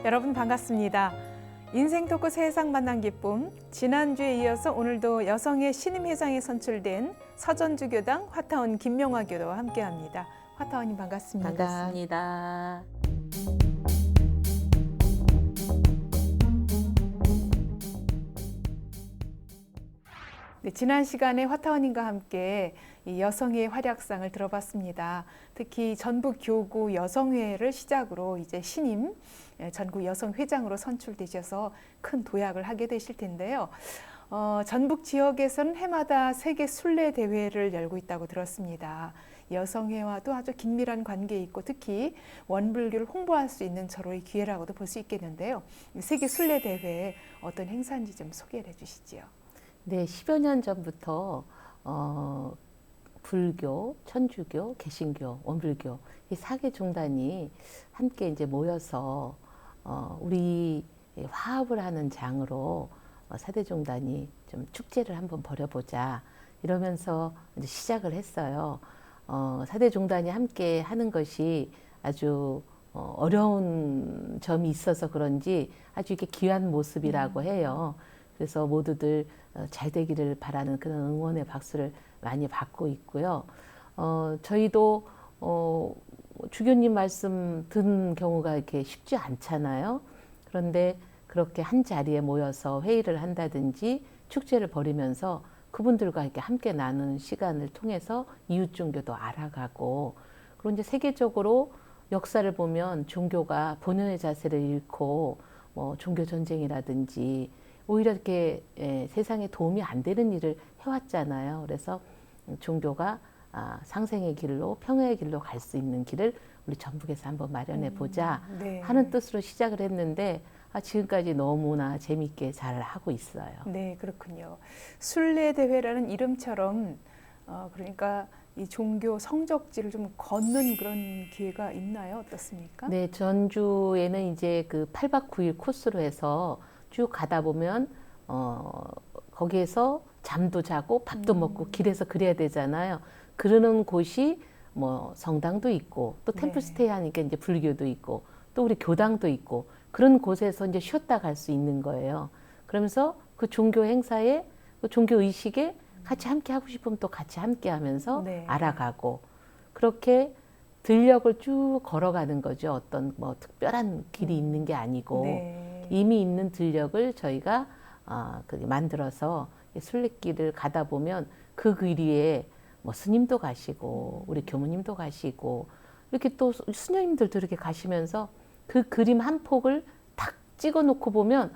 여러분 반갑습니다. 인생 토크 세상 만난 기쁨. 지난주에 이어서 오늘도 여성의 신임회장에 선출된 서전주교당 화타원 김명화 교도와 함께합니다. 화타원님 반갑습니다. 반갑습니다. 네, 지난 시간에 화타원님과 함께 이 여성의 활약상을 들어봤습니다. 특히 전북 교구 여성회를 시작으로 이제 신임 전국 여성회장으로 선출되셔서 큰 도약을 하게 되실 텐데요. 전북 지역에서는 해마다 세계 순례 대회를 열고 있다고 들었습니다. 여성회와도 아주 긴밀한 관계에 있고 특히 원불교를 홍보할 수 있는 절호의 기회라고도 볼 수 있겠는데요. 세계 순례 대회 어떤 행사인지 좀 소개를 해주시지요. 네, 10여 년 전부터 불교, 천주교, 개신교, 원불교 이 4개 종단이 함께 이제 모여서 우리 화합을 하는 장으로 4대 종단이 좀 축제를 한번 벌여보자 이러면서 이제 시작을 했어요. 4대 종단이 함께 하는 것이 아주 어려운 점이 있어서 그런지 아주 이렇게 귀한 모습이라고 해요. 그래서 모두들 잘 되기를 바라는 그런 응원의 박수를 많이 받고 있고요. 저희도 주교님 말씀 듣는 경우가 이렇게 쉽지 않잖아요. 그런데 그렇게 한 자리에 모여서 회의를 한다든지 축제를 벌이면서 그분들과 이렇게 함께 나누는 시간을 통해서 이웃 종교도 알아가고, 그리고 이제 세계적으로 역사를 보면 종교가 본연의 자세를 잃고 뭐 종교 전쟁이라든지 오히려 이렇게 세상에 도움이 안 되는 일을 해왔잖아요. 그래서 종교가 상생의 길로 평화의 길로 갈 수 있는 길을 우리 전북에서 한번 마련해 보자 하는 뜻으로 시작을 했는데 지금까지 너무나 재미있게 잘 하고 있어요. 네, 그렇군요. 순례대회라는 이름처럼 그러니까 이 종교 성적지를 좀 걷는 그런 기회가 있나요? 어떻습니까? 네, 전주에는 이제 그 8박 9일 코스로 해서 쭉 가다 보면 거기에서 잠도 자고 밥도 먹고 길에서 그래야 되잖아요. 그러는 곳이 뭐 성당도 있고 또 템플스테이 하니까 이제 불교도 있고 또 우리 교당도 있고 그런 곳에서 이제 쉬었다 갈 수 있는 거예요. 그러면서 그 종교 행사에 그 종교 의식에 같이 함께 하고 싶으면 또 같이 함께 하면서 알아가고 그렇게 들녘을 쭉 걸어가는 거죠. 어떤 뭐 특별한 길이 있는 게 아니고 이미 있는 들녘을 저희가 만들어서 순례길을 가다 보면 그 길 위에 뭐 스님도 가시고 우리 교무님도 가시고 이렇게 또 수녀님들도 이렇게 가시면서 그 그림 한 폭을 탁 찍어 놓고 보면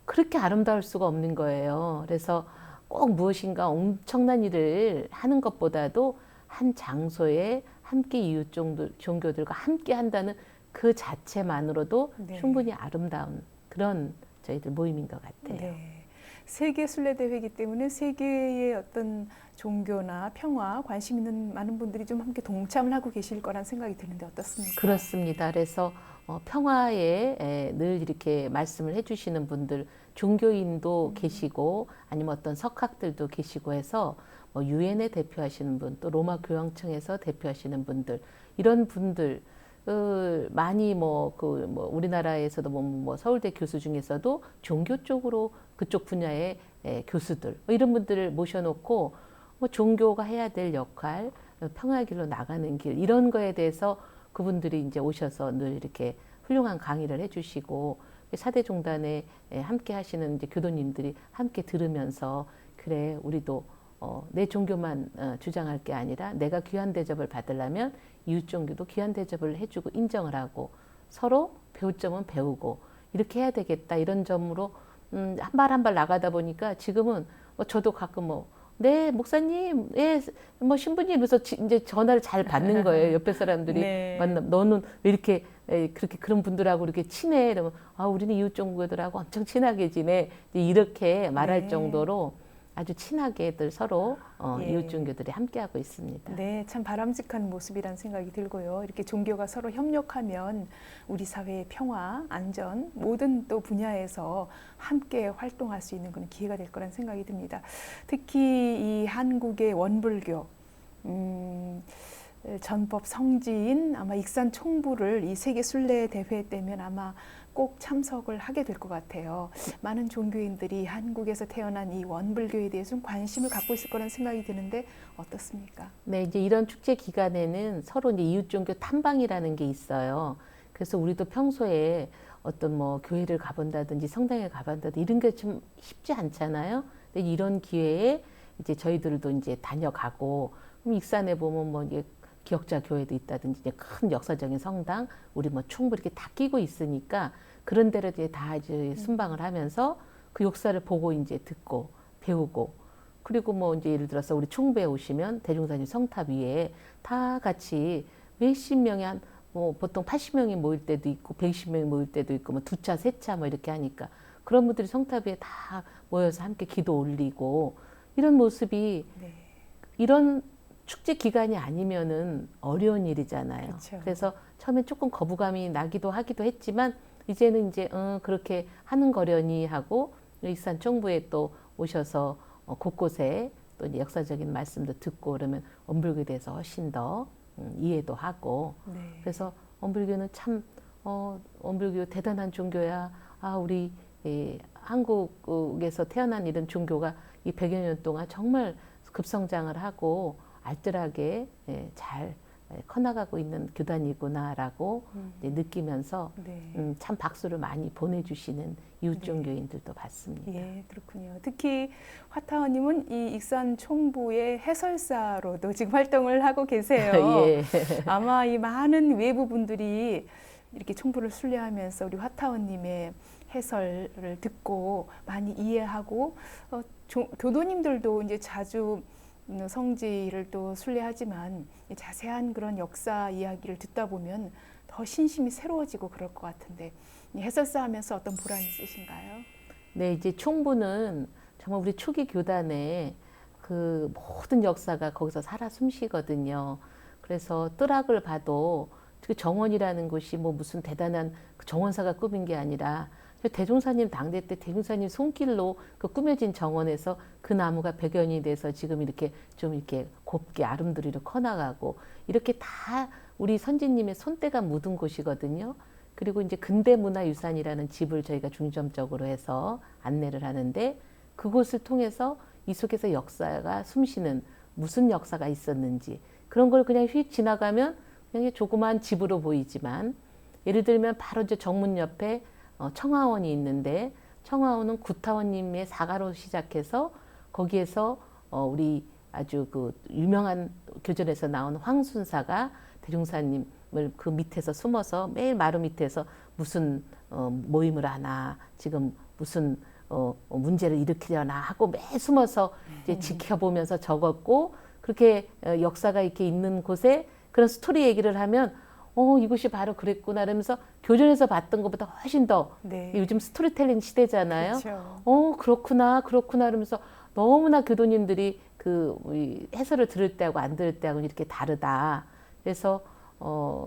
그렇게 아름다울 수가 없는 거예요. 그래서 꼭 무엇인가 엄청난 일을 하는 것보다도 한 장소에 함께 이웃 종교들과 함께 한다는 그 자체만으로도 충분히 아름다운 그런 저희들 모임인 것 같아요. 네. 세계 순례대회이기 때문에 세계의 어떤 종교나 평화 관심 있는 많은 분들이 좀 함께 동참을 하고 계실 거란 생각이 드는데 어떻습니까? 그렇습니다. 그래서 평화에 늘 이렇게 말씀을 해주시는 분들, 종교인도 계시고 아니면 어떤 석학들도 계시고 해서 유엔에 대표하시는 분, 또 로마 교황청에서 대표하시는 분들, 이런 분들 많이 우리나라에서도 뭐 서울대 교수 중에서도 종교 쪽으로 그쪽 분야의 교수들 이런 분들을 모셔놓고 종교가 해야 될 역할, 평화의 길로 나가는 길 이런 거에 대해서 그분들이 이제 오셔서 늘 이렇게 훌륭한 강의를 해주시고 4대 종단에 함께 하시는 이제 교도님들이 함께 들으면서 그래 우리도 내 종교만 주장할 게 아니라 내가 귀한 대접을 받으려면 이웃 종교도 귀한 대접을 해주고 인정을 하고 서로 배울 점은 배우고 이렇게 해야 되겠다 이런 점으로 한 발 한 발 나가다 보니까 지금은 저도 가끔 네 목사님, 뭐 신부님 이러면서 이제 전화를 잘 받는 거예요. 옆에 사람들이 만나 너는 왜 이렇게 그렇게 그런 분들하고 이렇게 친해? 이러면 우리는 이웃 종교들하고 엄청 친하게 지내. 이렇게 말할 정도로 아주 친하게들 서로 이웃 종교들이 함께하고 있습니다. 네, 참 바람직한 모습이라는 생각이 들고요. 이렇게 종교가 서로 협력하면 우리 사회의 평화, 안전 모든 또 분야에서 함께 활동할 수 있는 그런 기회가 될 거라는 생각이 듭니다. 특히 이 한국의 원불교 전법 성지인 아마 익산 총부를 이 세계 순례 대회 때면 아마 꼭 참석을 하게 될 것 같아요. 많은 종교인들이 한국에서 태어난 이 원불교에 대해서 좀 관심을 갖고 있을 거라는 생각이 드는데 어떻습니까? 네, 이제 이런 축제 기간에는 서로 이제 이웃 종교 탐방이라는 게 있어요. 그래서 우리도 평소에 어떤 뭐 교회를 가본다든지 성당에 가본다든지 이런 게 좀 쉽지 않잖아요. 근데 이런 기회에 이제 저희들도 이제 다녀가고, 그럼 익산에 보면 뭐 이제 기억자 교회도 있다든지 이제 큰 역사적인 성당, 우리 뭐 충북 이렇게 다 끼고 있으니까 그런 데를 이제 다 이제 순방을 하면서 그 역사를 보고 이제 듣고 배우고, 그리고 뭐 이제 예를 들어서 우리 충북에 오시면 대종사님 성탑 위에 다 같이 몇십 명이 한 뭐 보통 80명이 모일 때도 있고 120명이 모일 때도 있고 뭐 두 차, 세 차 뭐 이렇게 하니까 그런 분들이 성탑 위에 다 모여서 함께 기도 올리고 이런 모습이 네. 이런 축제 기간이 아니면은 어려운 일이잖아요. 그쵸. 그래서 처음엔 조금 거부감이 나기도 하기도 했지만 이제는 이제 그렇게 하는 거려니 하고 익산 총부에 또 오셔서 곳곳에 또 이제 역사적인 말씀도 듣고 그러면 원불교에 대해서 훨씬 더 이해도 하고 네. 그래서 원불교는 참 원불교 대단한 종교야. 아 우리 한국에서 태어난 이런 종교가 이 100여 년 동안 정말 급성장을 하고 알뜰하게 잘 커나가고 있는 교단이구나라고 이제 느끼면서 네. 참 박수를 많이 보내주시는 이웃 네. 종교인들도 봤습니다. 예, 그렇군요. 특히 화타원님은 이 익산 총부의 해설사로도 지금 활동을 하고 계세요. 예. 아마 이 많은 외부 분들이 이렇게 총부를 순례하면서 우리 화타원님의 해설을 듣고 많이 이해하고 교도님들도 이제 자주 성지를 또 순례하지만 자세한 그런 역사 이야기를 듣다 보면 더 신심이 새로워지고 그럴 것 같은데 해설사 하면서 어떤 보람이 있으신가요? 네, 이제 총부는 정말 우리 초기 교단의 그 모든 역사가 거기서 살아 숨쉬거든요. 그래서 뜰학을 봐도 그 정원이라는 곳이 뭐 무슨 대단한 그 정원사가 꾸민 게 아니라 대종사님 당대 때 대종사님 손길로 그 꾸며진 정원에서 그 나무가 백연이 돼서 지금 이렇게 좀 이렇게 곱게 아름드리로 커나가고 이렇게 다 우리 선지님의 손때가 묻은 곳이거든요. 그리고 이제 근대문화유산이라는 집을 저희가 중점적으로 해서 안내를 하는데 그곳을 통해서 이 속에서 역사가 숨쉬는 무슨 역사가 있었는지 그런 걸 그냥 휙 지나가면 그냥 조그만 집으로 보이지만 예를 들면 바로 이제 정문 옆에 청하원이 있는데 청하원은 구타원님의 사가로 시작해서 거기에서 우리 아주 그 유명한 교전에서 나온 황순사가 대종사님을 그 밑에서 숨어서 매일 마루 밑에서 무슨 모임을 하나 지금 무슨 문제를 일으키려나 하고 매 숨어서 이제 지켜보면서 적었고 그렇게 역사가 이렇게 있는 곳에 그런 스토리 얘기를 하면 이곳이 바로 그랬구나 이러면서 교전에서 봤던 것보다 훨씬 더 네. 요즘 스토리텔링 시대잖아요. 그렇죠. 그렇구나 이러면서 너무나 교도님들이 그 우리 해설을 들을 때하고 안 들을 때하고 이렇게 다르다. 그래서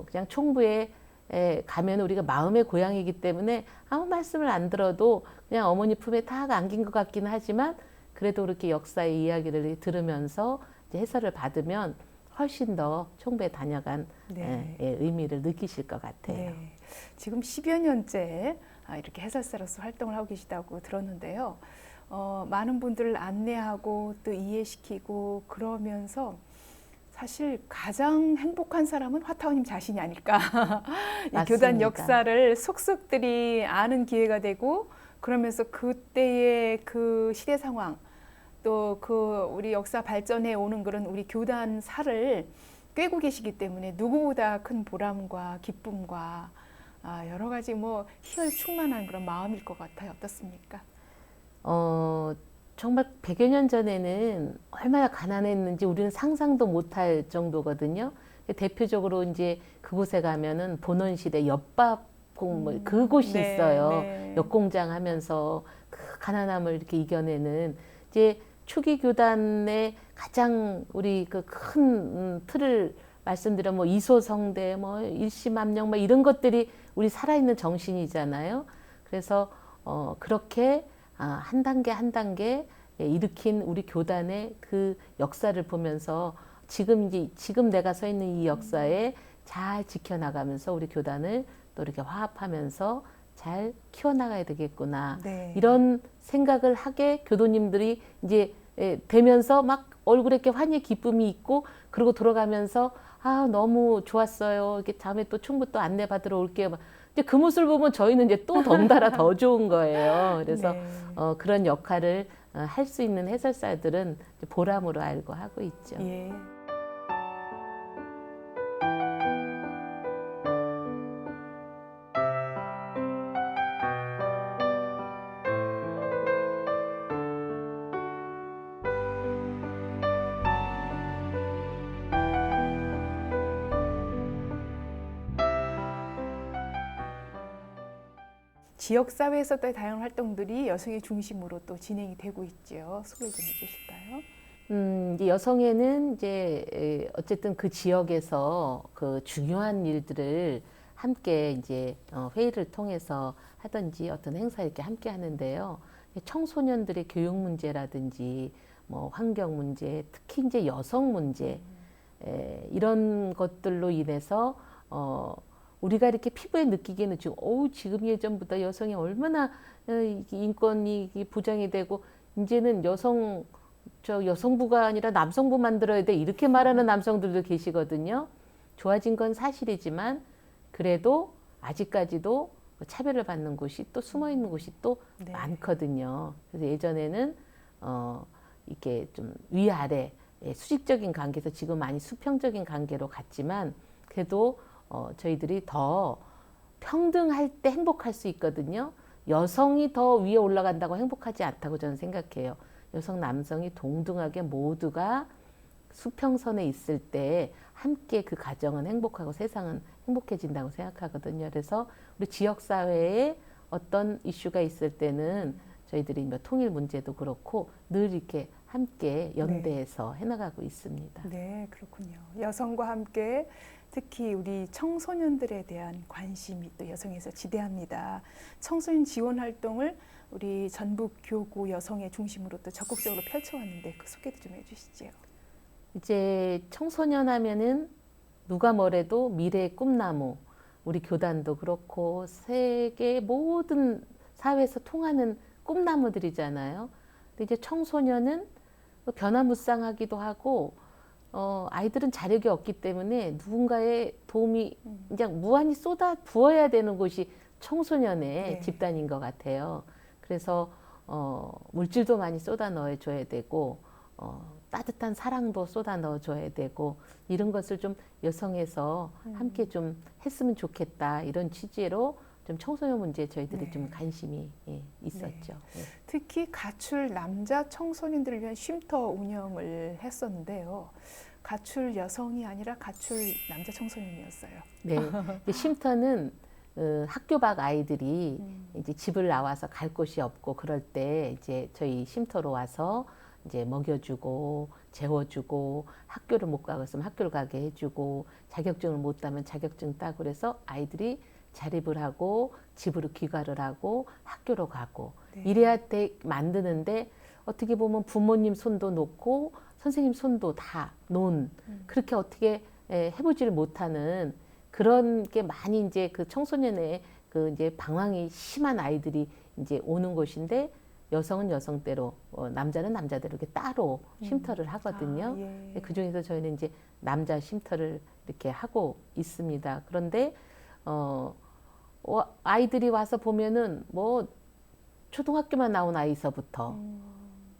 그냥 총부에 가면 우리가 마음의 고향이기 때문에 아무 말씀을 안 들어도 그냥 어머니 품에 딱 안긴 것 같기는 하지만 그래도 그렇게 역사의 이야기를 들으면서 이제 해설을 받으면 훨씬 더 총부에 다녀간 네. 의미를 느끼실 것 같아요. 네. 지금 10여 년째 이렇게 해설사로서 활동을 하고 계시다고 들었는데요. 많은 분들을 안내하고 또 이해시키고 그러면서 사실 가장 행복한 사람은 화타원님 자신이 아닐까. 이 교단 맞습니다. 역사를 속속들이 아는 기회가 되고 그러면서 그때의 그 시대 상황 또 그 우리 역사 발전해 오는 그런 우리 교단 살을 꿰고 계시기 때문에 누구보다 큰 보람과 기쁨과 여러 가지 뭐 희열 충만한 그런 마음일 것 같아요. 어떻습니까? 정말 100여 년 전에는 얼마나 가난했는지 우리는 상상도 못할 정도거든요. 대표적으로 이제 그곳에 가면은 본원시대 엿밥 그곳이 네, 있어요. 네. 엿공장 하면서 그 가난함을 이렇게 이겨내는 이제 초기 교단의 가장 우리 그 큰 틀을 말씀드려 뭐 이소성대 뭐 일심암령 뭐 이런 것들이 우리 살아있는 정신이잖아요. 그래서 그렇게 한 단계 한 단계 일으킨 우리 교단의 그 역사를 보면서 지금 내가 서 있는 이 역사에 잘 지켜나가면서 우리 교단을 또 이렇게 화합하면서 잘 키워나가야 되겠구나. 네. 이런 생각을 하게 교도님들이 이제 되면서 막 얼굴에 이렇게 환희의 기쁨이 있고 그러고 돌아가면서 아 너무 좋았어요. 이렇게 다음에 또 충무 또 안내 받으러 올게요. 막 이제 그 모습을 보면 저희는 이제 또 덩달아 더 좋은 거예요. 그래서 네. 그런 역할을 할 수 있는 해설사들은 이제 보람으로 알고 하고 있죠. 예. 지역 사회에서 또 다양한 활동들이 여성의 중심으로 또 진행이 되고 있죠. 소개 좀 해주실까요? 이제 여성회는 이제 어쨌든 그 지역에서 그 중요한 일들을 함께 이제 회의를 통해서 하든지 어떤 행사 이렇게 함께 하는데요. 청소년들의 교육 문제라든지 뭐 환경 문제, 특히 이제 여성 문제 이런 것들로 인해서 우리가 이렇게 피부에 느끼기에는 지금 예전보다 여성이 얼마나 인권이 보장이 되고 이제는 여성부가 아니라 남성부 만들어야 돼 이렇게 말하는 남성들도 계시거든요. 좋아진 건 사실이지만 그래도 아직까지도 차별을 받는 곳이 또 숨어 있는 곳이 또 네. 많거든요. 그래서 예전에는 이렇게 좀 위아래 수직적인 관계에서 지금 많이 수평적인 관계로 갔지만 그래도 저희들이 더 평등할 때 행복할 수 있거든요. 여성이 더 위에 올라간다고 행복하지 않다고 저는 생각해요. 여성, 남성이 동등하게 모두가 수평선에 있을 때 함께 그 가정은 행복하고 세상은 행복해진다고 생각하거든요. 그래서 우리 지역사회에 어떤 이슈가 있을 때는 저희들이 뭐 통일 문제도 그렇고 늘 이렇게 함께 연대해서 해나가고 있습니다. 네, 그렇군요. 여성과 함께 특히 우리 청소년들에 대한 관심이 또 여성에서 지대합니다. 청소년 지원 활동을 우리 전북교구 여성의 중심으로 또 적극적으로 펼쳐왔는데 그 소개도 좀 해주시죠. 이제 청소년 하면은 누가 뭐래도 미래의 꿈나무, 우리 교단도 그렇고 세계 모든 사회에서 통하는 꿈나무들이잖아요. 근데 이제 청소년은 변화무쌍하기도 하고 아이들은 자력이 없기 때문에 누군가의 도움이 그냥 무한히 쏟아 부어야 되는 곳이 청소년의 네. 집단인 것 같아요. 그래서 물질도 많이 쏟아 넣어줘야 되고 따뜻한 사랑도 쏟아 넣어줘야 되고 이런 것을 좀 여성에서 함께 좀 했으면 좋겠다 이런 취지로 좀 청소년 문제에 저희들이 네. 좀 관심이 있었죠. 네. 특히 가출 남자 청소년들을 위한 쉼터 운영을 했었는데요. 가출 여성이 아니라 가출 남자 청소년이었어요. 네, 이제 쉼터는 학교 밖 아이들이 이제 집을 나와서 갈 곳이 없고 그럴 때 이제 저희 쉼터로 와서 이제 먹여주고 재워주고 학교를 못 가고 있으면 학교를 가게 해주고 자격증을 못 따면 자격증 따고 그래서 아이들이 자립을 하고 집으로 귀가를 하고 학교로 가고 네. 이래야 만드는데 어떻게 보면 부모님 손도 놓고 선생님 손도 다 놓은 그렇게 어떻게 해보지를 못하는 그런 게 많이 이제 그 청소년의 그 이제 방황이 심한 아이들이 이제 오는 곳인데 여성은 여성대로 남자는 남자대로 이렇게 따로 쉼터를 하거든요. 예. 그 중에서 저희는 이제 남자 쉼터를 이렇게 하고 있습니다. 그런데 아이들이 와서 보면은 뭐 초등학교만 나온 아이서부터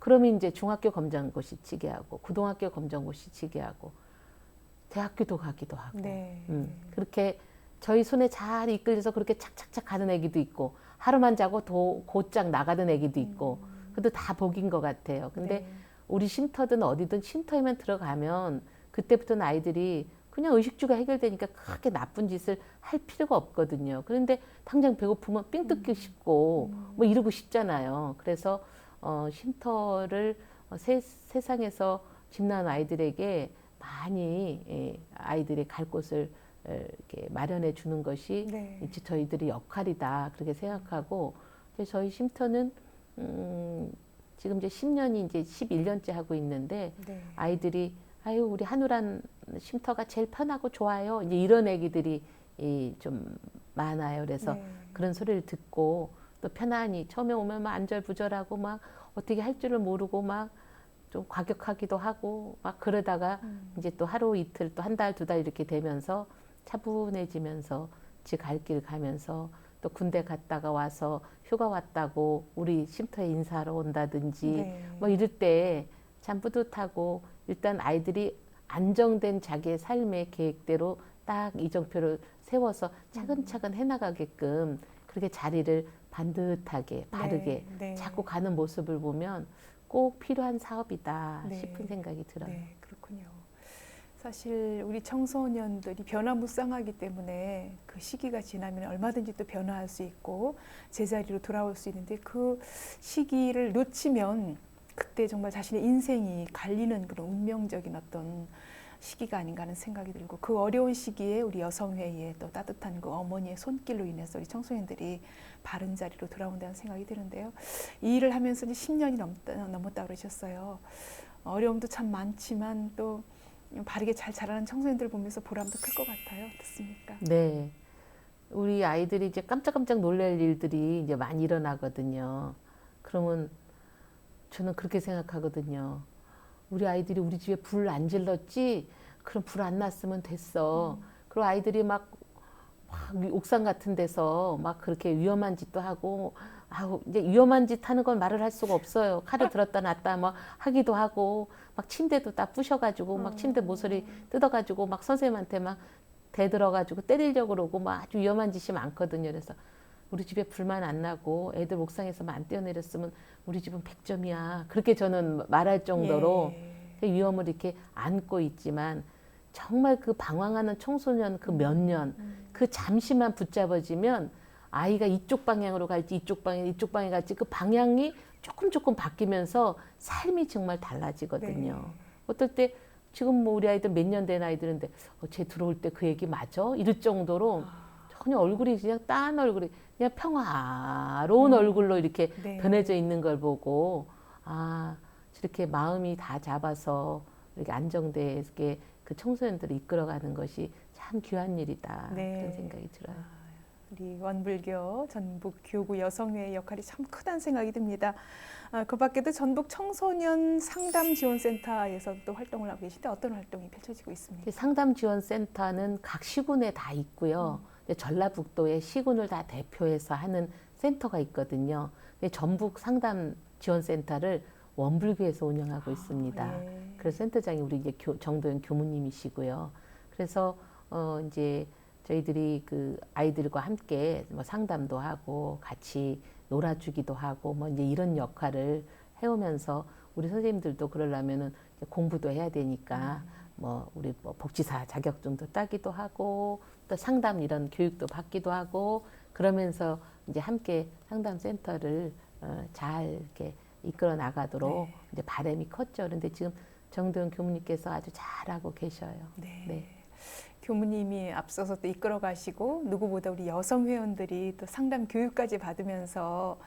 그러면 이제 중학교 검정고시 치게 하고 고등학교 검정고시 치게 하고 대학교도 가기도 하고 네. 그렇게 저희 손에 잘 이끌려서 그렇게 착착착 가는 애기도 있고 하루만 자고 곧장 나가던 애기도 있고 그것도 다 복인 것 같아요. 근데 네. 우리 쉼터든 어디든 쉼터에만 들어가면 그때부터는 아이들이 그냥 의식주가 해결되니까 크게 나쁜 짓을 할 필요가 없거든요. 그런데 당장 배고프면 삥 뜯기 싶고 뭐 이러고 싶잖아요. 그래서 쉼터를 세상에서 집 나온 아이들에게 많이 아이들이 갈 곳을 이렇게 마련해 주는 것이 네. 이제 저희들의 역할이다 그렇게 생각하고 이제 저희 쉼터는 지금 이제 10년이 이제 11년째 하고 있는데 네. 아이들이 아유 우리 한우란 쉼터가 제일 편하고 좋아요 이제 이런 애기들이 좀 많아요. 그래서 네. 그런 소리를 듣고 또 편안히 처음에 오면 막 안절부절하고 막 어떻게 할 줄을 모르고 막 좀 과격하기도 하고 막 그러다가 이제 또 하루 이틀 또 한 달, 두 달 이렇게 되면서 차분해지면서 지 갈 길 가면서 또 군대 갔다가 와서 휴가 왔다고 우리 쉼터에 인사하러 온다든지 네. 뭐 이럴 때 참 뿌듯하고 일단 아이들이 안정된 자기의 삶의 계획대로 딱 이정표를 세워서 차근차근 해나가게끔 그렇게 자리를 반듯하게 바르게 네. 네. 자꾸 가는 모습을 보면 꼭 필요한 사업이다 네. 싶은 생각이 들어요. 네, 그렇군요. 사실 우리 청소년들이 변화무쌍하기 때문에 그 시기가 지나면 얼마든지 또 변화할 수 있고 제자리로 돌아올 수 있는데 그 시기를 놓치면 그때 정말 자신의 인생이 갈리는 그런 운명적인 어떤 시기가 아닌가 하는 생각이 들고 그 어려운 시기에 우리 여성회의 또 따뜻한 그 어머니의 손길로 인해서 우리 청소년들이 바른 자리로 돌아온다는 생각이 드는데요. 이 일을 하면서 이제 10년이 넘었다 그러셨어요. 어려움도 참 많지만 또 바르게 잘 자라는 청소년들 보면서 보람도 클 것 같아요. 어떻습니까? 네. 우리 아이들이 이제 깜짝깜짝 놀랄 일들이 이제 많이 일어나거든요. 그러면 저는 그렇게 생각하거든요. 우리 아이들이 우리 집에 불 안 질렀지? 그럼 불 안 났으면 됐어. 그리고 아이들이 막 옥상 같은 데서 막 그렇게 위험한 짓도 하고, 아우, 이제 위험한 짓 하는 건 말을 할 수가 없어요. 칼을 들었다 놨다 뭐 하기도 하고, 막 침대도 다 부셔가지고, 막 침대 모서리 뜯어가지고, 막 선생님한테 막 대들어가지고 때리려고 그러고, 막 아주 위험한 짓이 많거든요. 그래서 우리 집에 불만 안 나고 애들 옥상에서만 안 뛰어내렸으면 우리 집은 100점이야. 그렇게 저는 말할 정도로 그 위험을 이렇게 안고 있지만 정말 그 방황하는 청소년 그 몇 년, 그 잠시만 붙잡아지면 아이가 이쪽 방향으로 갈지 이쪽 방향 갈지 그 방향이 조금 바뀌면서 삶이 정말 달라지거든요. 네. 어떨 때 지금 뭐 우리 아이들 몇 년 된 아이들인데 쟤 들어올 때 그 얘기 맞아? 이럴 정도로 전혀 얼굴이 그냥 딴 얼굴이 그냥 평화로운 얼굴로 이렇게 네. 변해져 있는 걸 보고 아 저렇게 마음이 다 잡아서 이렇게 안정되게 그 청소년들을 이끌어가는 것이 참 귀한 일이다 네. 그런 생각이 들어요. 우리 원불교 전북 교구 여성회의 역할이 참 크다는 생각이 듭니다. 그 밖에도 전북 청소년 상담지원센터에서 또 활동을 하고 계신데 어떤 활동이 펼쳐지고 있습니까? 상담지원센터는 각 시군에 다 있고요. 전라북도의 시군을 다 대표해서 하는 센터가 있거든요. 전북 상담지원센터를 원불교에서 운영하고 있습니다. 예. 그래서 센터장이 우리 이제 정도연 교무님이시고요. 그래서 이제 저희들이 그 아이들과 함께 뭐 상담도 하고 같이 놀아주기도 하고 뭐 이제 이런 역할을 해오면서 우리 선생님들도 그러려면은 이제 공부도 해야 되니까 뭐 우리 뭐 복지사 자격증도 따기도 하고 또 상담 이런 교육도 받기도 하고 그러면서 이제 함께 상담센터를 잘 이렇게 이끌어 나가도록 네. 이제 바람이 컸죠. 그런데 지금 정도연 교무님께서 아주 잘하고 계셔요. 네. 네. 교무님이 앞서서 또 이끌어 가시고 누구보다 우리 여성 회원들이 또 상담 교육까지 받으면서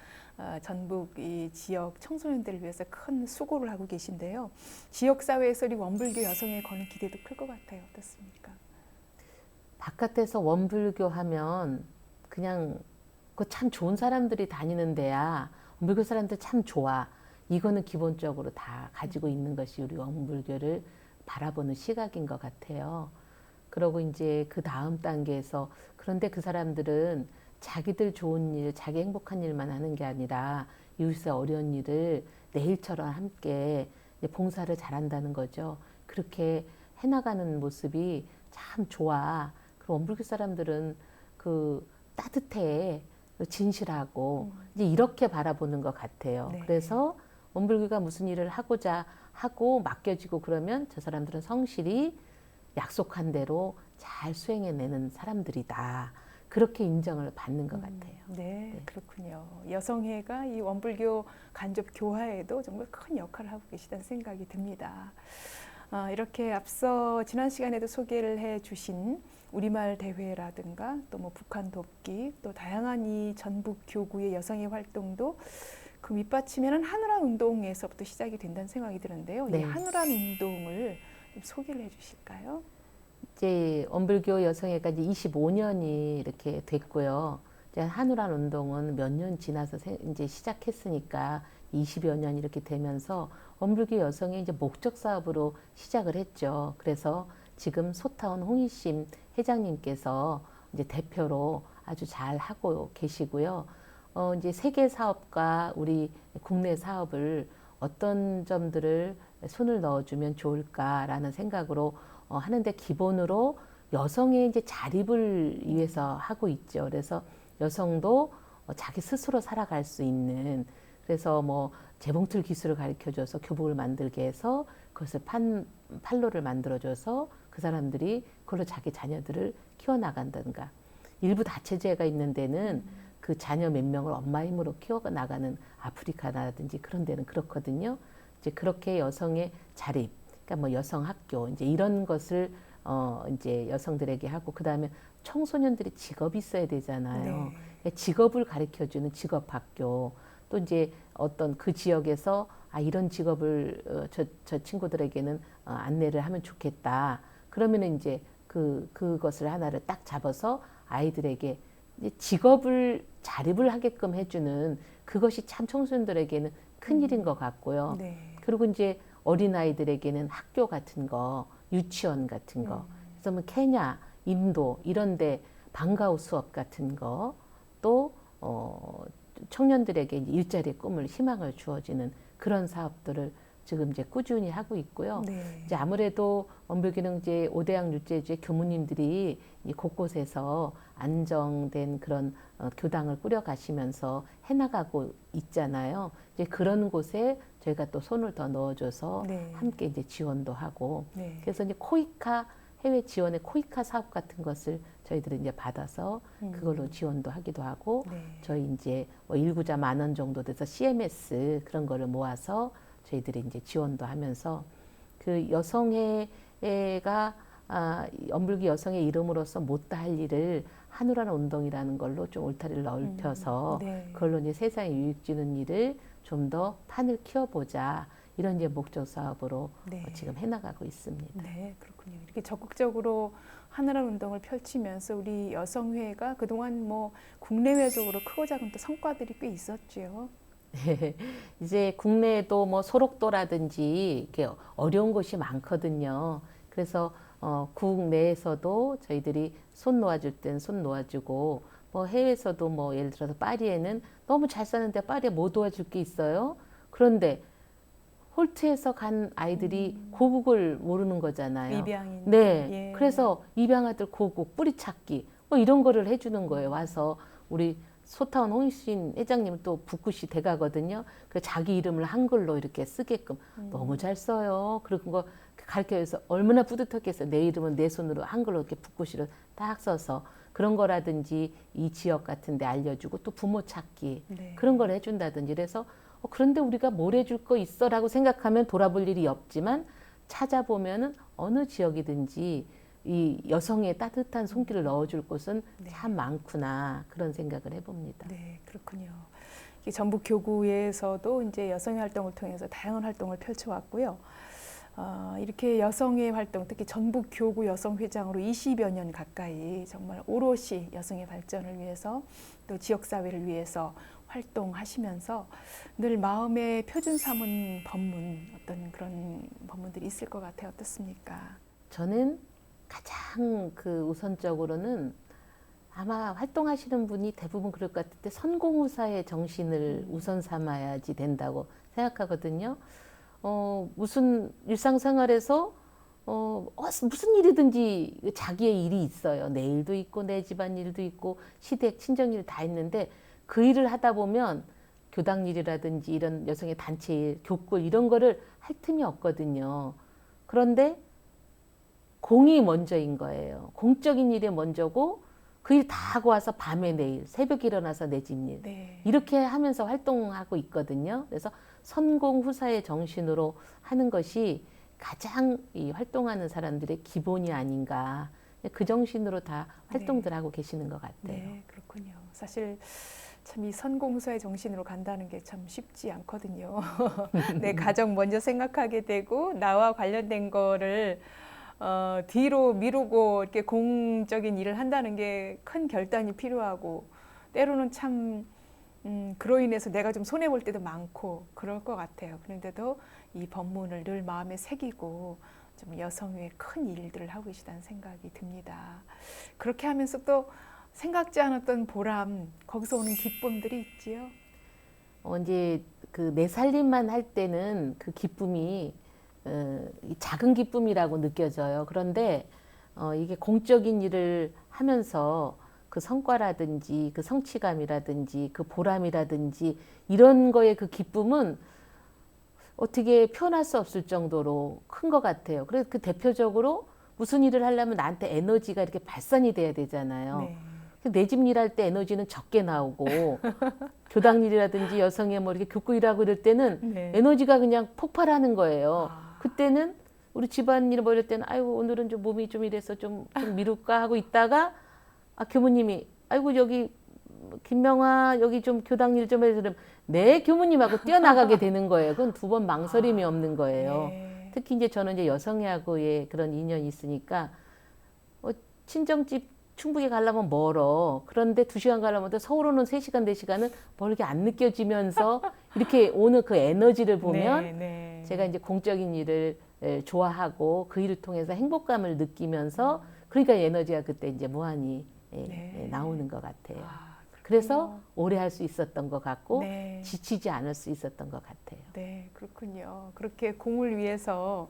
전북 이 지역 청소년들을 위해서 큰 수고를 하고 계신데요. 지역 사회에서 우리 원불교 여성에 거는 기대도 클 것 같아요. 어떻습니까? 바깥에서 원불교 하면 그냥 그 참 좋은 사람들이 다니는 데야. 원불교 사람들 참 좋아. 이거는 기본적으로 다 가지고 있는 것이 우리 원불교를 바라보는 시각인 것 같아요. 그러고 이제 그 다음 단계에서 그런데 그 사람들은 자기들 좋은 일, 자기 행복한 일만 하는 게 아니라 이웃의 어려운 일을 내일처럼 함께 봉사를 잘한다는 거죠. 그렇게 해나가는 모습이 참 좋아. 그리고 원불교 사람들은 그 따뜻해, 진실하고 이제 이렇게 바라보는 것 같아요. 네. 그래서 원불교가 무슨 일을 하고자 하고 맡겨지고 그러면 저 사람들은 성실히 약속한 대로 잘 수행해내는 사람들이다. 그렇게 인정을 받는 것 같아요. 네, 그렇군요. 여성회가 이 원불교 간접 교화에도 정말 큰 역할을 하고 계시다는 생각이 듭니다. 이렇게 앞서 지난 시간에도 소개를 해주신 우리말 대회라든가 또 뭐 북한 돕기 또 다양한 이 전북 교구의 여성의 활동도 그 밑받침에는 한우란 운동에서부터 시작이 된다는 생각이 드는데요. 네. 이 한우란 운동을 좀 소개를 해주실까요? 이제 엄불교 여성회가 이제 25년이 이렇게 됐고요. 이제 한우란 운동은 몇 년 지나서 이제 시작했으니까 20여 년 이렇게 되면서 엄불교 여성의 이제 목적 사업으로 시작을 했죠. 그래서 지금 소타운 홍희심 회장님께서 이제 대표로 아주 잘 하고 계시고요. 이제 세계 사업과 우리 국내 사업을 어떤 점들을 손을 넣어주면 좋을까라는 생각으로 하는데 기본으로 여성의 이제 자립을 위해서 하고 있죠. 그래서 여성도 자기 스스로 살아갈 수 있는 그래서 뭐 재봉틀 기술을 가르쳐줘서 교복을 만들게 해서 그것을 판로를 만들어줘서 그 사람들이 그걸로 자기 자녀들을 키워나간다든가 일부 다체제가 있는 데는 그 자녀 몇 명을 엄마 힘으로 키워나가는 아프리카라든지 그런 데는 그렇거든요. 이제 그렇게 여성의 자립, 그러니까 뭐 여성 학교 이제 이런 것을 이제 여성들에게 하고 그 다음에 청소년들이 직업이 있어야 되잖아요. 네. 그러니까 직업을 가르쳐주는 직업 학교 또 이제 어떤 그 지역에서 이런 직업을 저 친구들에게는 안내를 하면 좋겠다. 그러면은 이제 그것을 하나를 딱 잡아서 아이들에게 이제 직업을 자립을 하게끔 해주는 그것이 참 청소년들에게는 큰 일인 것 같고요. 네. 그리고 이제 어린아이들에게는 학교 같은 거, 유치원 같은 거. 그래서 뭐 케냐, 인도 이런데 방과후 수업 같은 거, 또 청년들에게 이제 일자리의 꿈을 희망을 주어지는 그런 사업들을 지금 이제 꾸준히 하고 있고요. 네. 이제 아무래도 엄불교는 이제 5대양 율제주의 교무님들이 이 곳곳에서 안정된 그런 교당을 꾸려가시면서 해나가고 있잖아요. 이제 그런 곳에 저희가 또 손을 더 넣어줘서 네. 함께 이제 지원도 하고 네. 그래서 이제 코이카 해외 지원의 코이카 사업 같은 것을 저희들이 이제 받아서 그걸로 지원도 하기도 하고 네. 저희 이제 뭐 일구자 10,000원 정도 돼서 CMS 그런 거를 모아서 저희들이 이제 지원도 하면서 그 여성회가 엄불기 여성의 이름으로서 못다 할 일을 한우라는 운동이라는 걸로 좀 울타리를 넓혀서 네. 그걸로 이제 세상에 유익 주는 일을 좀 더 판을 키워보자 이런 이제 목적 사업으로 네. 지금 해나가고 있습니다. 네, 그렇군요. 이렇게 적극적으로 하늘한 운동을 펼치면서 우리 여성회가 그동안 뭐 국내외적으로 크고 작은 또 성과들이 꽤 있었죠. 이제 국내에도 뭐 소록도라든지 이렇게 어려운 곳이 많거든요. 그래서 국내에서도 저희들이 손 놓아줄 땐 손 놓아주고 뭐 해외에서도 뭐 예를 들어서 파리에는 너무 잘 사는데 파리에 못 도와줄 게 있어요. 그런데 홀트에서 간 아이들이 고국을 모르는 거잖아요. 입양인. 네. 예. 그래서 입양아들 고국 뿌리 찾기 뭐 이런 거를 해주는 거예요. 와서 우리 소타운 홍익신 회장님은 또 붓굿이 대가거든요. 그 자기 이름을 한글로 이렇게 쓰게끔 너무 잘 써요. 그런 거 가르쳐서 얼마나 뿌듯했겠어요. 내 이름은 내 손으로 한글로 이렇게 붓굿으로 딱 써서 그런 거라든지 이 지역 같은 데 알려주고 또 부모 찾기 네. 그런 걸 해준다든지 그래서 그런데 우리가 뭘 해줄 거 있어라고 생각하면 돌아볼 일이 없지만 찾아보면은 어느 지역이든지 이 여성의 따뜻한 손길을 넣어줄 곳은 네. 참 많구나 그런 생각을 해봅니다. 네, 그렇군요. 이 전북 교구에서도 이제 여성의 활동을 통해서 다양한 활동을 펼쳐왔고요. 이렇게 여성의 활동, 특히 전북 교구 여성회장으로 20여 년 가까이 정말 오롯이 여성의 발전을 위해서 또 지역 사회를 위해서 활동하시면서 늘 마음에 표준 삼은 법문 어떤 그런 법문들이 있을 것 같아요. 어떻습니까? 저는 가장 그 우선적으로는 아마 활동하시는 분이 대부분 그럴 것 같을 때 선공후사의 정신을 우선 삼아야지 된다고 생각하거든요. 무슨 일상생활에서 무슨 일이든지 자기의 일이 있어요. 내 일도 있고 내 집안 일도 있고 시댁 친정일 다 있는데 그 일을 하다 보면 교당 일이라든지 이런 여성의 단체 일, 교꿀 이런 거를 할 틈이 없거든요. 그런데 공이 먼저인 거예요. 공적인 일이 먼저고 그 일 다 하고 와서 밤에 내 일, 새벽에 일어나서 내 집 일. 네. 이렇게 하면서 활동하고 있거든요. 그래서 선공후사의 정신으로 하는 것이 가장 이 활동하는 사람들의 기본이 아닌가. 그 정신으로 다 활동들 하고 계시는 것 같아요. 네, 그렇군요. 사실 참 이 선공후사의 정신으로 간다는 게 참 쉽지 않거든요. 내 가정 먼저 생각하게 되고 나와 관련된 거를 뒤로 미루고 이렇게 공적인 일을 한다는 게 큰 결단이 필요하고 때로는 참 그로 인해서 내가 좀 손해 볼 때도 많고 그럴 것 같아요. 그런데도 이 법문을 늘 마음에 새기고 좀 여성의 큰 일들을 하고 계시다는 생각이 듭니다. 그렇게 하면서 또 생각지 않았던 보람, 거기서 오는 기쁨들이 있지요. 이제 그 내 살림만 할 때는 그 기쁨이 이 작은 기쁨이라고 느껴져요. 그런데 이게 공적인 일을 하면서 그 성과라든지 그 성취감이라든지 그 보람이라든지 이런 거에 그 기쁨은 어떻게 표현할 수 없을 정도로 큰 것 같아요. 그래서 그 대표적으로 무슨 일을 하려면 나한테 에너지가 이렇게 발산이 돼야 되잖아요. 네. 내 집 일할 때 에너지는 적게 나오고 교당 일이라든지 여성의 뭐 이렇게 교구 일하고 이럴 때는 네. 에너지가 그냥 폭발하는 거예요. 아. 그때는 우리 집안일 뭐 이럴 때는 아이고 오늘은 좀 몸이 좀 이래서 좀 미룰까 하고 있다가 교무님이 아이고 여기 김명아 여기 좀 교당 일 좀 해서 네 교무님하고 뛰어나가게 되는 거예요. 그건 두 번 망설임이 없는 거예요. 네. 특히 이제 저는 이제 여성하고의 그런 인연이 있으니까 친정집 충북에 가려면 멀어. 그런데 2시간 가려면 서울 오는 3시간, 4시간은 멀게 안 느껴지면서 이렇게 오는 그 에너지를 보면 네, 네. 제가 이제 공적인 일을 좋아하고 그 일을 통해서 행복감을 느끼면서 그러니까 에너지가 그때 이제 무한히 네. 나오는 것 같아요. 아, 그래서 오래 할 수 있었던 것 같고 네. 지치지 않을 수 있었던 것 같아요. 네, 그렇군요. 그렇게 공을 위해서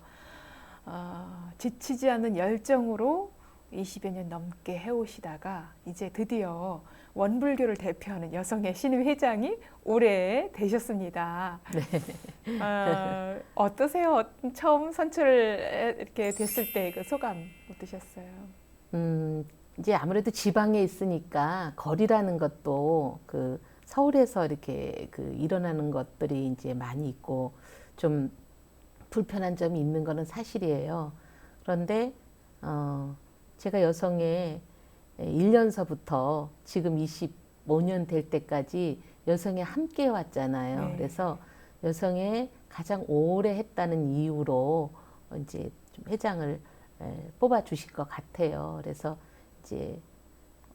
지치지 않는 열정으로 20여 년 넘게 해오시다가 이제 드디어 원불교를 대표하는 여성의 신임 회장이 올해 되셨습니다. 네. 어떠세요? 처음 선출 이렇게 됐을 때 그 소감 어떠셨어요? 이제 아무래도 지방에 있으니까 거리라는 것도 그 서울에서 이렇게 그 일어나는 것들이 이제 많이 있고 좀 불편한 점이 있는 거는 사실이에요. 그런데 제가 여성의 1년서부터 지금 25년 될 때까지 여성에 함께 왔잖아요. 네. 그래서 여성에 가장 오래 했다는 이유로 이제 좀 회장을 뽑아 주실 것 같아요. 그래서 이제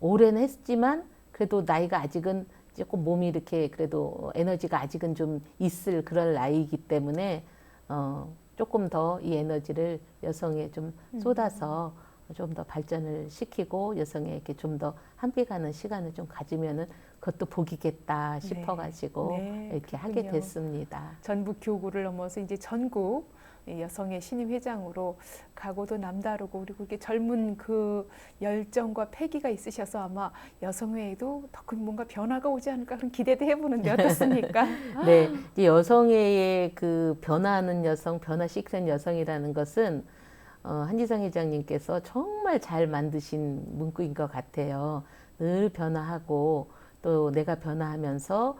오래는 했지만 그래도 나이가 아직은 조금 몸이 이렇게 그래도 에너지가 아직은 좀 있을 그런 나이이기 때문에 조금 더 이 에너지를 여성에 좀 쏟아서 좀 더 발전을 시키고 여성에게 좀 더 함께 가는 시간을 좀 가지면은 그것도 복이겠다 싶어가지고 네, 이렇게 하게 그렇군요. 됐습니다. 전북 교구를 넘어서 이제 전국 여성의 신임 회장으로 각오도 남다르고 그리고 이게 젊은 그 열정과 패기가 있으셔서 아마 여성회에도 더 큰 뭔가 변화가 오지 않을까 그런 기대도 해보는데 어떻습니까? 네, 이제 여성의 그 변화하는 여성, 변화시키는 여성이라는 것은 한지성 회장님께서 정말 잘 만드신 문구인 것 같아요. 늘 변화하고 또 내가 변화하면서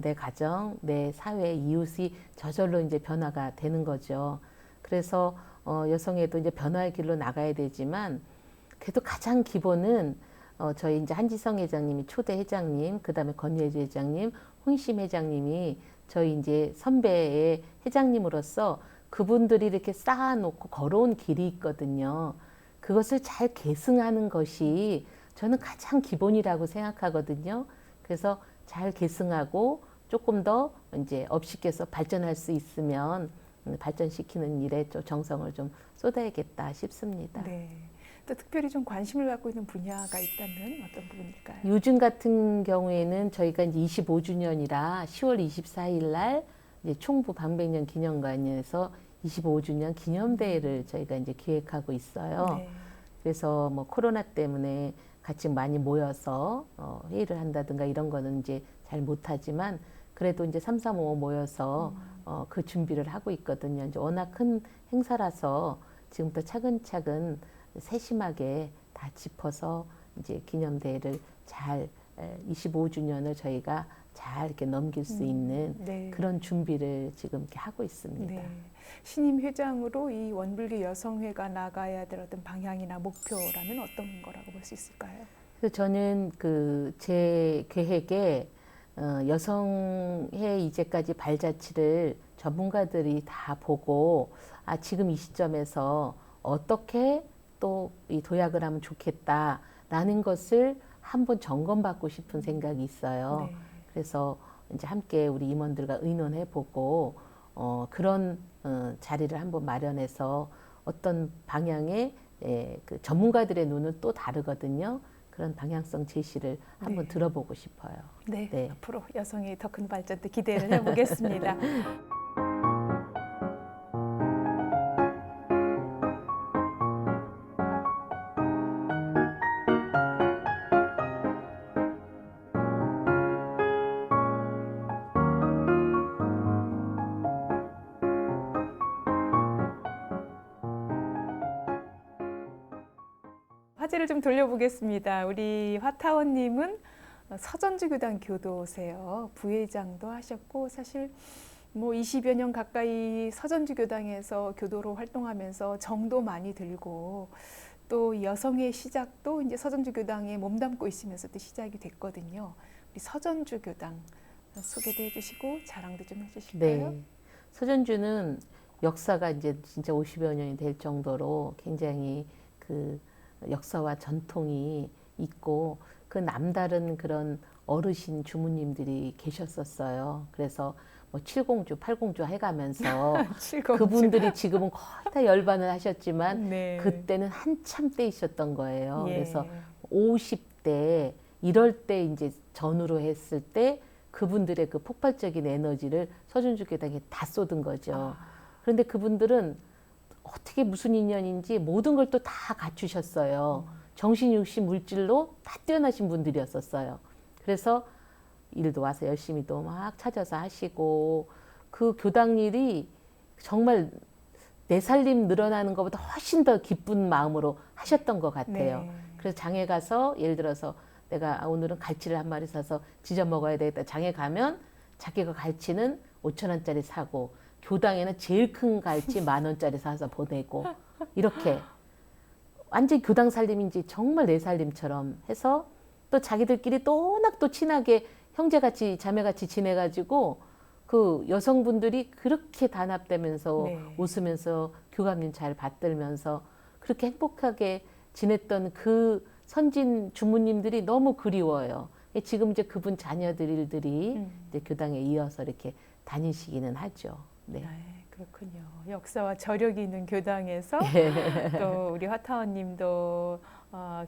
내 가정, 내 사회, 이웃이 저절로 이제 변화가 되는 거죠. 그래서 여성에도 이제 변화의 길로 나가야 되지만 그래도 가장 기본은 저희 이제 한지성 회장님이 초대 회장님, 그 다음에 권예주 회장님, 홍심 회장님이 저희 이제 선배의 회장님으로서 그분들이 이렇게 쌓아놓고 걸어온 길이 있거든요. 그것을 잘 계승하는 것이 저는 가장 기본이라고 생각하거든요. 그래서 잘 계승하고 조금 더 이제 업시켜서 발전할 수 있으면 발전시키는 일에 좀 정성을 좀 쏟아야겠다 싶습니다. 네. 또 특별히 좀 관심을 갖고 있는 분야가 있다면 어떤 부분일까요? 요즘 같은 경우에는 저희가 이제 25주년이라 10월 24일 날 이제 총부 방백년 기념관에서 25주년 기념대회를 저희가 이제 기획하고 있어요. 네. 그래서 뭐 코로나 때문에 같이 많이 모여서 회의를 한다든가 이런 거는 이제 잘 못하지만 그래도 이제 3, 4, 5 모여서 그 준비를 하고 있거든요. 이제 워낙 큰 행사라서 지금부터 차근차근 세심하게 다 짚어서 이제 기념대회를 잘 25주년을 저희가 잘 이렇게 넘길 수 있는 네. 그런 준비를 지금 이렇게 하고 있습니다. 네. 신임 회장으로 이 원불교 여성회가 나가야 될 어떤 방향이나 목표라면 어떤 거라고 볼 수 있을까요? 그래서 저는 그 제 계획에 여성의 이제까지 발자취를 전문가들이 다 보고 지금 이 시점에서 어떻게 또 이 도약을 하면 좋겠다라는 것을 한번 점검받고 싶은 생각이 있어요. 네. 그래서 이제 함께 우리 임원들과 의논해보고 그런 자리를 한번 마련해서 어떤 방향의 그 전문가들의 눈은 또 다르거든요. 그런 방향성 제시를 한번 네. 들어보고 싶어요. 네, 네. 앞으로 여성의 더 큰 발전도 기대를 해보겠습니다. 화제를 좀 돌려보겠습니다. 우리 화타원님은 서전주 교당 교도세요. 부회장도 하셨고 사실 뭐 20여 년 가까이 서전주 교당에서 교도로 활동하면서 정도 많이 들고 또 여성의 시작도 이제 서전주 교당에 몸담고 있으면서 또 시작이 됐거든요. 우리 서전주 교당 소개도 해주시고 자랑도 좀 해주실까요? 네. 서전주는 역사가 이제 진짜 50여 년이 될 정도로 굉장히 그 역사와 전통이 있고 그 남다른 그런 어르신 주무님들이 계셨었어요. 그래서 뭐 칠공주, 팔공주 해가면서 칠공주. 그분들이 지금은 거의 다 열반을 하셨지만 네. 그때는 한참 때이셨던 거예요. 예. 그래서 50대 이럴 때 이제 전후로 했을 때 그분들의 그 폭발적인 에너지를 서준주 교당에 다 쏟은 거죠. 그런데 그분들은 어떻게 무슨 인연인지 모든 걸 또 다 갖추셨어요. 정신, 육신, 물질로 다 뛰어나신 분들이었었어요. 그래서 일도 와서 열심히 또 막 찾아서 하시고 그 교당 일이 정말 내 살림 늘어나는 것보다 훨씬 더 기쁜 마음으로 하셨던 것 같아요. 네. 그래서 장에 가서 예를 들어서 내가 오늘은 갈치를 한 마리 사서 지져 먹어야 되겠다. 장에 가면 자기가 갈치는 5,000원짜리 사고 교당에는 제일 큰 갈치 10,000원짜리 사서 보내고 이렇게 완전 교당 살림인지 정말 내 살림처럼 해서 또 자기들끼리 또 워낙 또 친하게 형제같이 자매같이 지내가지고 그 여성분들이 그렇게 단합되면서 네. 웃으면서 교감님 잘 받들면서 그렇게 행복하게 지냈던 그 선진 주무님들이 너무 그리워요. 지금 이제 그분 자녀들이 이제 교당에 이어서 이렇게 다니시기는 하죠. 네. 네, 그렇군요. 역사와 저력이 있는 교당에서 또 우리 화타원님도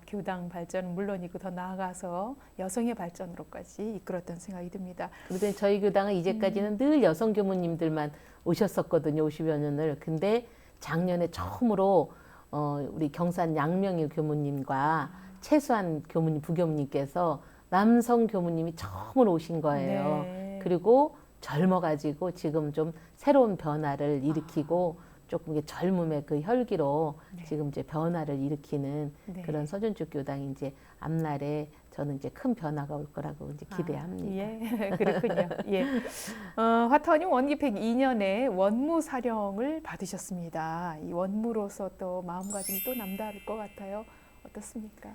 교당 발전은 물론이고 더 나아가서 여성의 발전으로까지 이끌었던 생각이 듭니다. 그런데 저희 교당은 이제까지는 늘 여성 교무님들만 오셨었거든요. 50여 년을. 근데 작년에 처음으로 우리 경산 양명일 교무님과 최수한 교무님, 부교무님께서 남성 교무님이 처음으로 오신 거예요. 네. 그리고 젊어가지고 지금 좀 새로운 변화를 일으키고 조금 이게 젊음의 그 혈기로 네. 지금 이제 변화를 일으키는 네. 그런 서준주 교당이 이제 앞날에 저는 이제 큰 변화가 올 거라고 이제 기대합니다. 예, 그렇군요. 예. 화타원님 원기 102년에 원무 사령을 받으셨습니다. 이 원무로서 또 마음가짐이 또 남다를 것 같아요. 어떻습니까?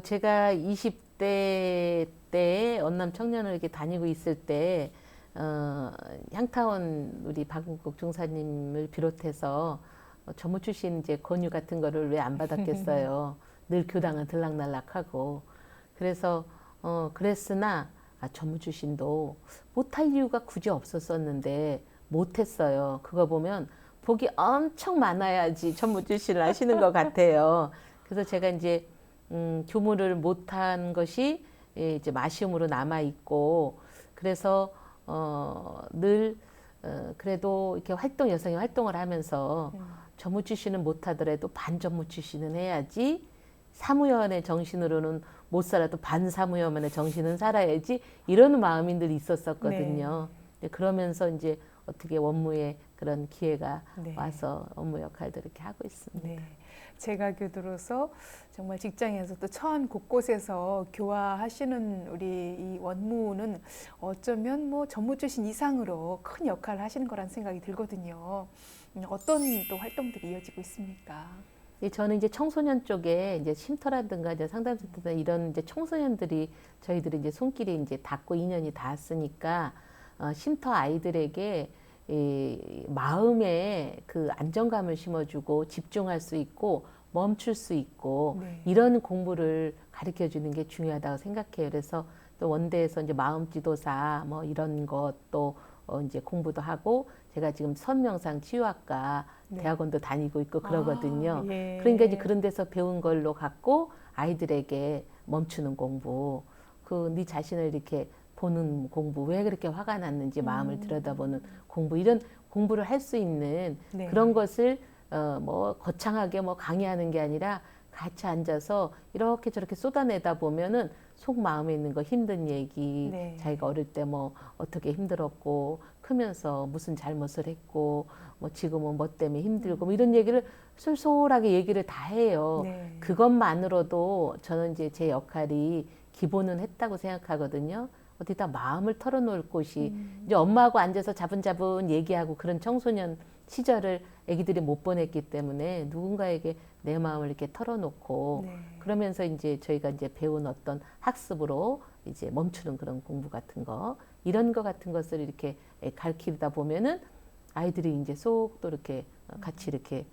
제가 20대 때 언남 청년을 이렇게 다니고 있을 때 향타원 우리 박은국 중사님을 비롯해서 전무 출신 이제 권유 같은 거를 왜 안 받았겠어요. 늘 교당은 들락날락하고 그래서 그랬으나 전무 출신도 못할 이유가 굳이 없었었는데 못했어요. 그거 보면 복이 엄청 많아야지 전무 출신을 하시는 것 같아요. 그래서 제가 이제 교무를 못한 것이 이제 아쉬움으로 남아 있고 그래서 늘 그래도 이렇게 여성의 활동을 하면서 전무 출신은 못하더라도 반전무 출신은 해야지 사무연의 정신으로는 못 살아도 반사무연의 정신은 살아야지 이런 마음이 늘 있었었거든요. 네. 그러면서 이제 어떻게 원무에 그런 기회가 네. 와서 업무 역할도 이렇게 하고 있습니다. 네. 제가 교도로서 정말 직장에서 또 처한 곳곳에서 교화하시는 우리 이 원무는 어쩌면 뭐 전무 출신 이상으로 큰 역할을 하시는 거란 생각이 들거든요. 어떤 또 활동들이 이어지고 있습니까? 저는 이제 청소년 쪽에 이제 쉼터라든가 이제 상담센터나 이런 이제 청소년들이 저희들이 이제 손길이 이제 닿고 인연이 닿았으니까 쉼터 아이들에게 이 마음에 그 안정감을 심어주고 집중할 수 있고 멈출 수 있고 네. 이런 공부를 가르쳐 주는 게 중요하다고 생각해요. 그래서 또 원대에서 이제 마음 지도사 뭐 이런 것도 이제 공부도 하고 제가 지금 선명상 치유학과 네. 대학원도 다니고 있고 그러거든요. 아, 예. 그러니까 이제 그런 데서 배운 걸로 갖고 아이들에게 멈추는 공부, 그 네 자신을 이렇게 보는 공부, 왜 그렇게 화가 났는지 마음을 들여다보는 공부, 이런 공부를 할 수 있는 네. 그런 것을 뭐 거창하게 뭐 강의하는 게 아니라 같이 앉아서 이렇게 저렇게 쏟아내다 보면은 속 마음에 있는 거 힘든 얘기, 네. 자기가 어릴 때 뭐 어떻게 힘들었고 크면서 무슨 잘못을 했고 뭐 지금은 뭐 때문에 힘들고 뭐 이런 얘기를 솔솔하게 얘기를 다 해요. 네. 그것만으로도 저는 이제 제 역할이 기본은 했다고 생각하거든요. 어디다 마음을 털어놓을 곳이 이제 엄마하고 앉아서 자분자분 얘기하고 그런 청소년 시절을 아기들이 못 보냈기 때문에 누군가에게 내 마음을 이렇게 털어놓고 네. 그러면서 이제 저희가 이제 배운 어떤 학습으로 이제 멈추는 그런 공부 같은 거 이런 거 같은 것을 이렇게 가르치다 보면은 아이들이 이제 쏙 또 이렇게 같이 이렇게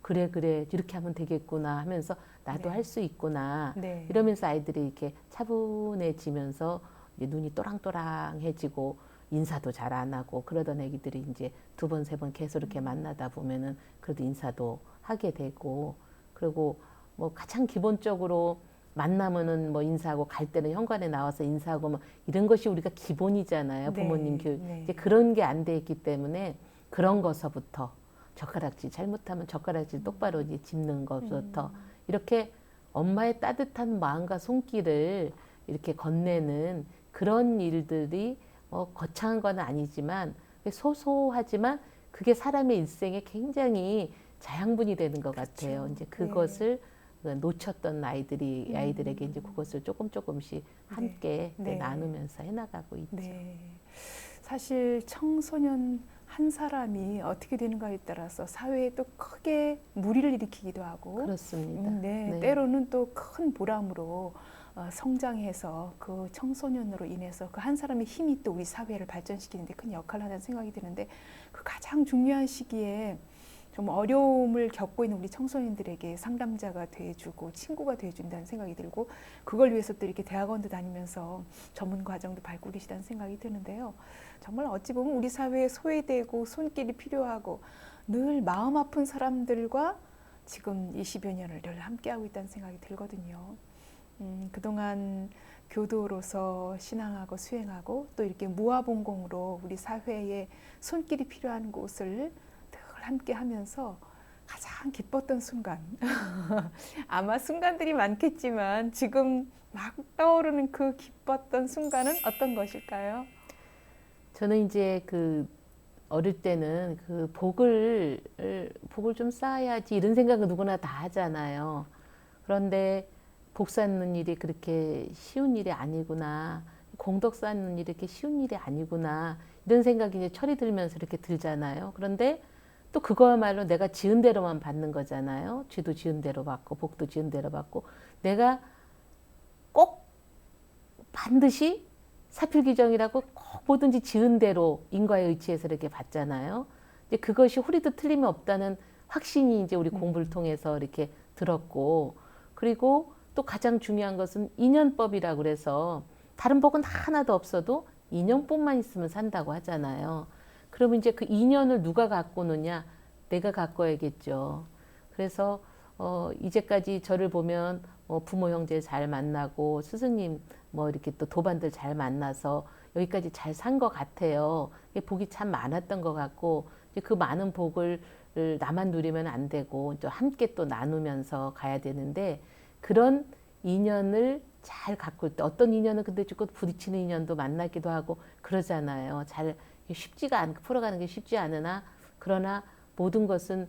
그래 이렇게 하면 되겠구나 하면서 나도 네. 할 수 있구나 네. 이러면서 아이들이 이렇게 차분해지면서 이제 눈이 또랑또랑해지고 인사도 잘 안 하고 그러던 애기들이 이제 두 번, 세 번 계속 이렇게 만나다 보면은 그래도 인사도 하게 되고 그리고 뭐 가장 기본적으로 만나면은 뭐 인사하고 갈 때는 현관에 나와서 인사하고 뭐 이런 것이 우리가 기본이잖아요. 네. 부모님 교육. 네. 이제 그런 게 안 돼 있기 때문에 그런 것서부터 젓가락질 잘못하면 젓가락질 똑바로 이제 짚는 것부터 이렇게 엄마의 따뜻한 마음과 손길을 이렇게 건네는 그런 일들이 거창한 건 아니지만 소소하지만 그게 사람의 일생에 굉장히 자양분이 되는 것 같아요. 그렇죠. 이제 그것을 놓쳤던 아이들에게 이제 그것을 조금씩 함께 네. 나누면서 해나가고 있죠. 네. 사실 청소년 한 사람이 어떻게 되는가에 따라서 사회에 또 크게 무리를 일으키기도 하고 그렇습니다. 네, 네. 때로는 또 큰 보람으로 성장해서 그 청소년으로 인해서 그 한 사람의 힘이 또 우리 사회를 발전시키는데 큰 역할을 하는 생각이 드는데 그 가장 중요한 시기에 좀 어려움을 겪고 있는 우리 청소년들에게 상담자가 돼주고 친구가 돼준다는 생각이 들고 그걸 위해서 또 이렇게 대학원도 다니면서 전문 과정도 밟고 계시다는 생각이 드는데요. 정말 어찌 보면 우리 사회에 소외되고 손길이 필요하고 늘 마음 아픈 사람들과 지금 20여 년을 늘 함께하고 있다는 생각이 들거든요. 그동안 교도로서 신앙하고 수행하고 또 이렇게 무아봉공으로 우리 사회에 손길이 필요한 곳을 늘 함께 하면서 가장 기뻤던 순간 아마 순간들이 많겠지만 지금 막 떠오르는 그 기뻤던 순간은 어떤 것일까요? 저는 이제 그 어릴 때는 그 복을 좀 쌓아야지 이런 생각은 누구나 다 하잖아요. 그런데 복 쌓는 일이 그렇게 쉬운 일이 아니구나. 공덕 쌓는 일이 이렇게 쉬운 일이 아니구나. 이런 생각이 이제 철이 들면서 이렇게 들잖아요. 그런데 또 그거야말로 내가 지은 대로만 받는 거잖아요. 쥐도 지은 대로 받고 복도 지은 대로 받고 내가 꼭 반드시 사필귀정이라고 꼭 뭐든지 지은 대로 인과에 의치해서 이렇게 받잖아요. 이제 그것이 후리도 틀림이 없다는 확신이 이제 우리 공부를 통해서 이렇게 들었고 그리고 또 가장 중요한 것은 인연법이라고 그래서 다른 복은 하나도 없어도 인연법만 있으면 산다고 하잖아요. 그러면 이제 그 인연을 누가 갖고 노냐? 내가 갖고야겠죠. 그래서 이제까지 저를 보면 부모 형제 잘 만나고 스승님 뭐 이렇게 또 도반들 잘 만나서 여기까지 잘 산 것 같아요. 복이 참 많았던 것 같고 이제 그 많은 복을 나만 누리면 안 되고 또 함께 또 나누면서 가야 되는데 그런 인연을 잘 갖고 있다. 어떤 인연은 근데 조금 부딪히는 인연도 만나기도 하고 그러잖아요. 잘 쉽지가 않고 풀어가는 게 쉽지 않으나 그러나 모든 것은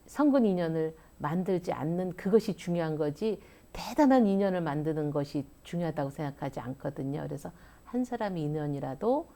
성근 인연을 만들지 않는 그것이 중요한 거지 대단한 인연을 만드는 것이 중요하다고 생각하지 않거든요. 그래서 한 사람의 인연이라도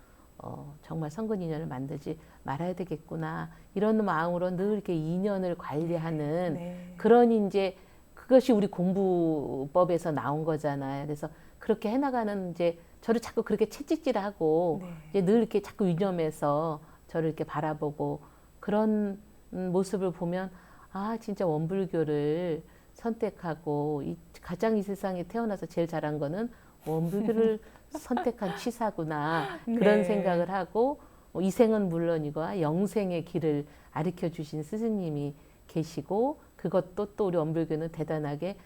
정말 성근 인연을 만들지 말아야 되겠구나 이런 마음으로 늘 이렇게 인연을 관리하는 네. 그런 이제 그것이 우리 공부법에서 나온 거잖아요. 그래서 그렇게 해나가는 이제 저를 자꾸 그렇게 채찍질하고 네. 이제 늘 이렇게 자꾸 유념해서 저를 이렇게 바라보고 그런 모습을 보면 아 진짜 원불교를 선택하고 가장 이 세상에 태어나서 제일 잘한 거는 원불교를 선택한 치사구나 그런 네. 생각을 하고 이 생은 물론이고 영생의 길을 가르쳐 주신 스승님이 계시고 그것도 또 우리 원불교는 대단하게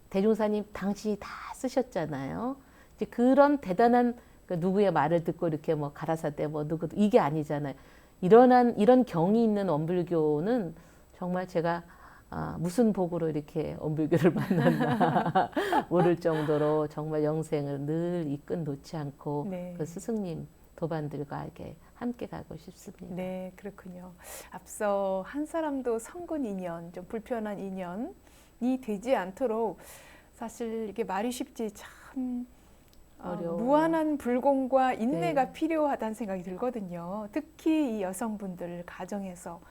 대종사님 당신이 다 쓰셨잖아요. 이제 그런 대단한 누구의 말을 듣고 이렇게 뭐 가라사대 뭐 누구 이게 아니잖아요. 이런 경이 있는 원불교는 정말 제가 무슨 복으로 이렇게 원불교를 만났나 모를 정도로 정말 영생을 늘 이끈 놓지 않고 네. 그 스승님 도반들과 이렇게 함께 가고 싶습니다. 네, 그렇군요. 앞서 한 사람도 성군 인연, 좀 불편한 인연이 되지 않도록 사실 이게 말이 쉽지 참 어려워요. 무한한 불공과 인내가 네. 필요하다는 생각이 들거든요. 특히 이 여성분들 가정에서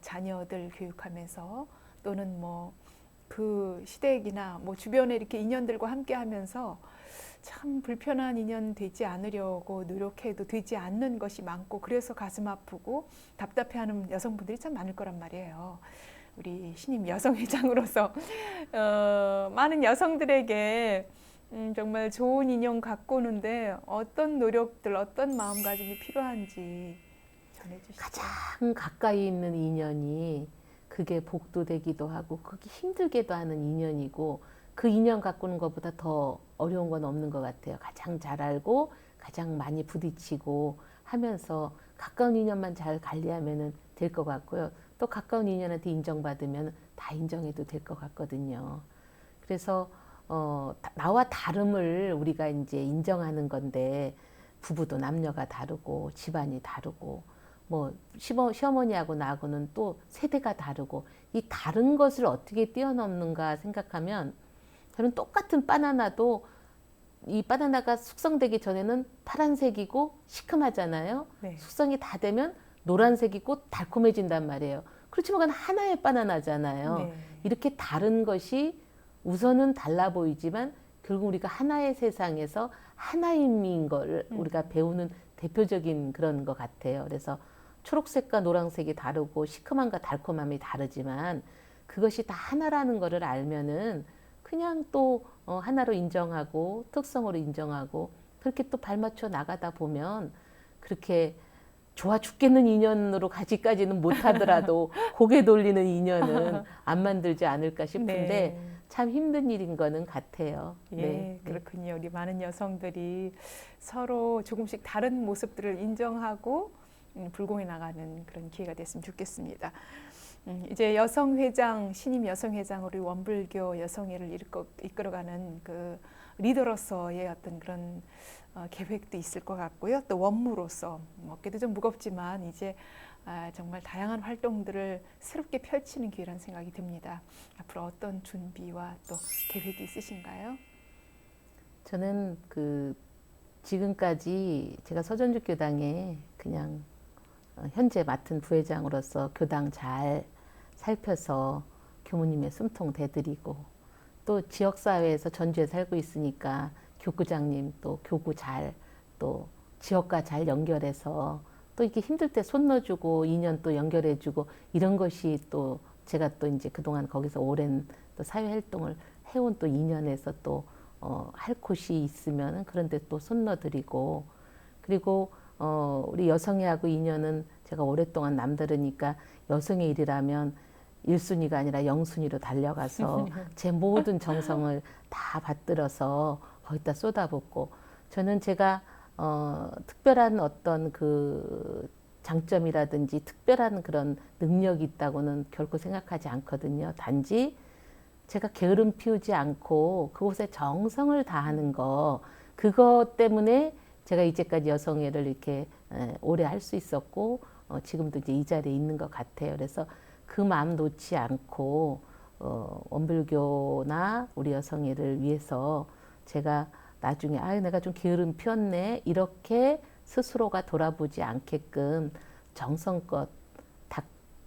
자녀들 교육하면서 또는 뭐 그 시댁이나 뭐 주변에 이렇게 인연들과 함께하면서 참 불편한 인연 되지 않으려고 노력해도 되지 않는 것이 많고 그래서 가슴 아프고 답답해하는 여성분들이 참 많을 거란 말이에요. 우리 신임 여성회장으로서 많은 여성들에게 정말 좋은 인연 갖고 오는데 어떤 노력들, 어떤 마음가짐이 필요한지 전해주시죠. 가장 가까이 있는 인연이 그게 복도 되기도 하고 그게 힘들게도 하는 인연이고 그 인연 가꾸는 것보다 더 어려운 건 없는 것 같아요. 가장 잘 알고 가장 많이 부딪히고 하면서 가까운 인연만 잘 관리하면 될 것 같고요. 또 가까운 인연한테 인정받으면 다 인정해도 될 것 같거든요. 그래서 나와 다름을 우리가 이제 인정하는 건데 부부도 남녀가 다르고 집안이 다르고 뭐 시어머니하고 나하고는 또 세대가 다르고 이 다른 것을 어떻게 뛰어넘는가 생각하면 저는 똑같은 바나나도 이 바나나가 숙성되기 전에는 파란색이고 시큼하잖아요. 네. 숙성이 다 되면 노란색이고 달콤해진단 말이에요. 그렇지만 그건 하나의 바나나잖아요. 네. 이렇게 다른 것이 우선은 달라 보이지만 결국 우리가 하나의 세상에서 하나임인 걸 우리가 배우는 대표적인 그런 것 같아요. 그래서 초록색과 노란색이 다르고 시큼함과 달콤함이 다르지만 그것이 다 하나라는 것을 알면은 그냥 또 하나로 인정하고 특성으로 인정하고 그렇게 또 발맞춰 나가다 보면 그렇게 좋아 죽겠는 인연으로 가지까지는 못하더라도 고개 돌리는 인연은 안 만들지 않을까 싶은데 네. 참 힘든 일인 거는 같아요. 예, 그렇군요. 우리 많은 여성들이 서로 조금씩 다른 모습들을 인정하고 불공해 나가는 그런 기회가 됐으면 좋겠습니다. 이제 여성회장, 신임 여성회장으로 우리 원불교 여성회를 이끌어가는 그 리더로서의 어떤 그런 계획도 있을 것 같고요. 또 원무로서 어깨도 좀 무겁지만 이제 정말 다양한 활동들을 새롭게 펼치는 기회라는 생각이 듭니다. 앞으로 어떤 준비와 또 계획이 있으신가요? 저는 지금까지 제가 서전주 교당에 그냥 현재 맡은 부회장으로서 교당 잘 살펴서 교무님의 숨통 대드리고 또 지역사회에서 전주에 살고 있으니까 교구장님 또 교구 또 지역과 잘 연결해서 또 이렇게 힘들 때 손 넣어주고 인연 또 연결해주고 이런 것이 또 제가 또 이제 그동안 거기서 오랜 또 사회활동을 해온 또 인연에서 또 할 곳이 있으면 그런데 또 손 넣어드리고 그리고 우리 여성애하고 인연은 제가 오랫동안 남다르니까 여성의 일이라면 1순위가 아니라 0순위로 달려가서 제 모든 정성을 다 받들어서 거기다 쏟아붓고 저는 제가 특별한 어떤 그 장점이라든지 특별한 그런 능력이 있다고는 결코 생각하지 않거든요. 단지 제가 게으름 피우지 않고 그곳에 정성을 다하는 거 그것 때문에 제가 이제까지 여성회를 이렇게 오래 할 수 있었고 지금도 이제 이 자리에 있는 것 같아요. 그래서 그 마음 놓지 않고 원불교나 우리 여성회를 위해서 제가 나중에 내가 좀 게으름 피웠네 이렇게 스스로가 돌아보지 않게끔 정성껏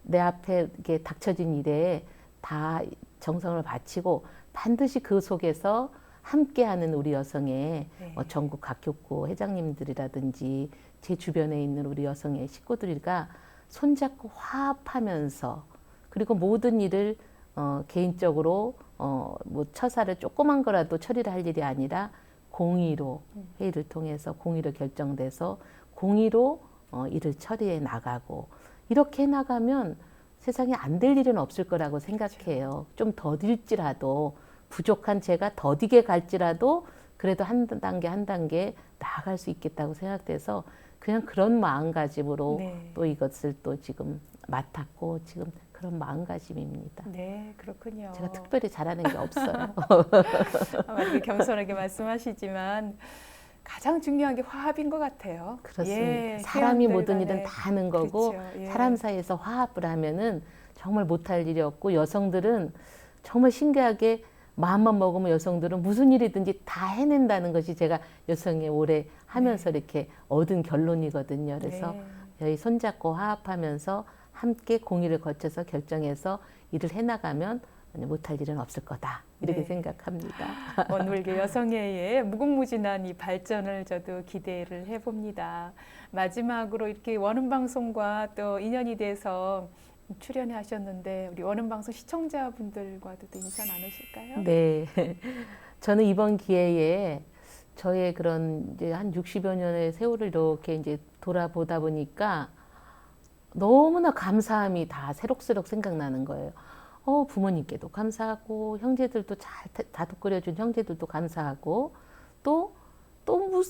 내 앞에 이게 닥쳐진 일에 다 정성을 바치고 반드시 그 속에서 함께하는 우리 여성의 네. 전국 각 교구 회장님들이라든지 제 주변에 있는 우리 여성의 식구들과 손잡고 화합하면서 그리고 모든 일을 개인적으로 뭐 처사를 조그만 거라도 처리를 할 일이 아니라 공의로 회의를 통해서 공의로 결정돼서 공의로 일을 처리해 나가고 이렇게 해 나가면 세상에 안 될 일은 없을 거라고 생각해요. 좀 더딜지라도 부족한 제가 더디게 갈지라도 그래도 한 단계 한 단계 나아갈 수 있겠다고 생각돼서 그냥 그런 마음가짐으로 네. 또 이것을 또 지금 맡았고 지금 그런 마음가짐입니다. 네, 그렇군요. 제가 특별히 잘하는 게 없어요. 이렇게 겸손하게 말씀하시지만 가장 중요한 게 화합인 것 같아요. 그렇습니다. 예, 사람이 회원들 모든 간에. 일은 다 하는 거고 그렇죠. 예. 사람 사이에서 화합을 하면은 정말 못할 일이 없고 여성들은 정말 신기하게 마음만 먹으면 여성들은 무슨 일이든지 다 해낸다는 것이 제가 여성의 오래 하면서 이렇게 얻은 결론이거든요. 그래서 네. 여기 손잡고 화합하면서 함께 공의를 거쳐서 결정해서 일을 해나가면 못할 일은 없을 거다. 이렇게 네. 생각합니다. 원불교 여성회의 무궁무진한 이 발전을 저도 기대를 해봅니다. 마지막으로 이렇게 원음방송과 또 인연이 돼서 출연해 하셨는데 우리 원음방송 시청자분들과도 또 인사 나누실까요? 네. 저는 이번 기회에 저의 그런 이제 한 60여 년의 세월을 이렇게 이제 돌아보다 보니까 너무나 감사함이 다 새록새록 생각나는 거예요. 부모님께도 감사하고 형제들도 잘 다독거려준 형제들도 감사하고 또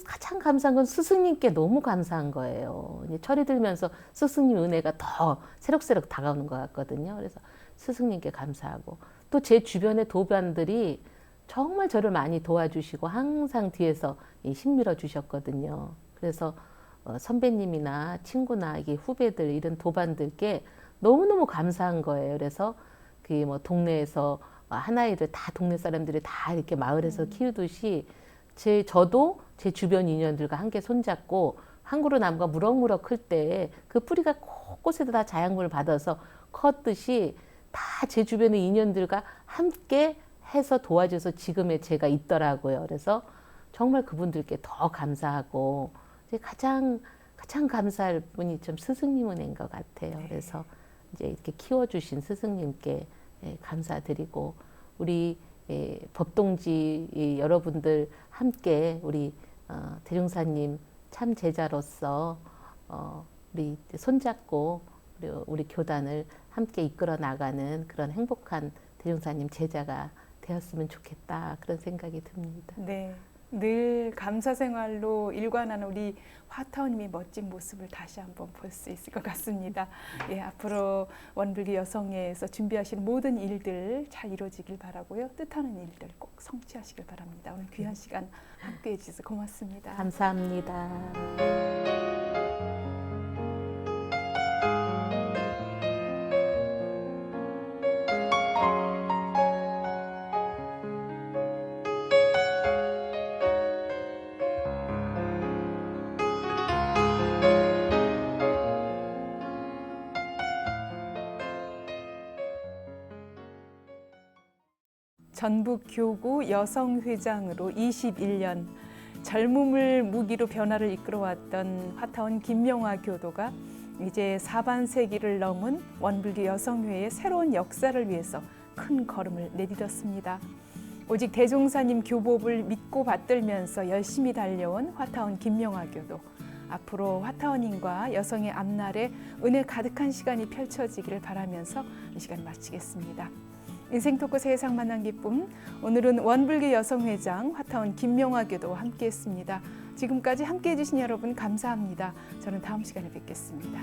가장 감사한 건 스승님께 너무 감사한 거예요. 이제 철이 들면서 스승님 은혜가 더 새록새록 다가오는 것 같거든요. 그래서 스승님께 감사하고 또 제 주변의 도반들이 정말 저를 많이 도와주시고 항상 뒤에서 힘밀어 주셨거든요. 그래서 선배님이나 친구나 이게 후배들 이런 도반들께 너무너무 감사한 거예요. 그래서 그 뭐 동네에서 하나이를 다 동네 사람들이 다 이렇게 마을에서 키우듯이 저도 제 주변 인연들과 함께 손잡고 한 그루 나무가 무럭무럭 클 때 그 뿌리가 곳곳에도 다 자양분을 받아서 컸듯이 다 제 주변의 인연들과 함께 해서 도와줘서 지금의 제가 있더라고요. 그래서 정말 그분들께 더 감사하고 이제 가장 감사할 분이 좀 스승님 은혜인 것 같아요. 그래서 이제 이렇게 키워주신 스승님께 감사드리고 우리 법동지 여러분들 함께 우리 대종사님 참 제자로서 우리 손잡고 우리 교단을 함께 이끌어 나가는 그런 행복한 대종사님 제자가 되었으면 좋겠다 그런 생각이 듭니다. 네, 늘 감사 생활로 일관하는 우리 화타원님의 멋진 모습을 다시 한번 볼 수 있을 것 같습니다. 예, 앞으로 원불교 여성회에서 준비하시는 모든 일들 잘 이루어지길 바라고요. 뜻하는 일들 꼭 성취하시길 바랍니다. 오늘 귀한 시간 함께해 주셔서 고맙습니다. 감사합니다. 전북교구 여성회장으로 21년 젊음을 무기로 변화를 이끌어왔던 화타원 김명화 교도가 이제 4반세기를 넘은 원불교 여성회의 새로운 역사를 위해서 큰 걸음을 내딛었습니다. 오직 대종사님 교법을 믿고 받들면서 열심히 달려온 화타원 김명화 교도. 앞으로 화타원인과 여성의 앞날에 은혜 가득한 시간이 펼쳐지기를 바라면서 이 시간 마치겠습니다. 인생 토크 세상 만난 기쁨. 오늘은 원불교 여성회장 화타원 김명화 교도와 함께했습니다. 지금까지 함께해 주신 여러분 감사합니다. 저는 다음 시간에 뵙겠습니다.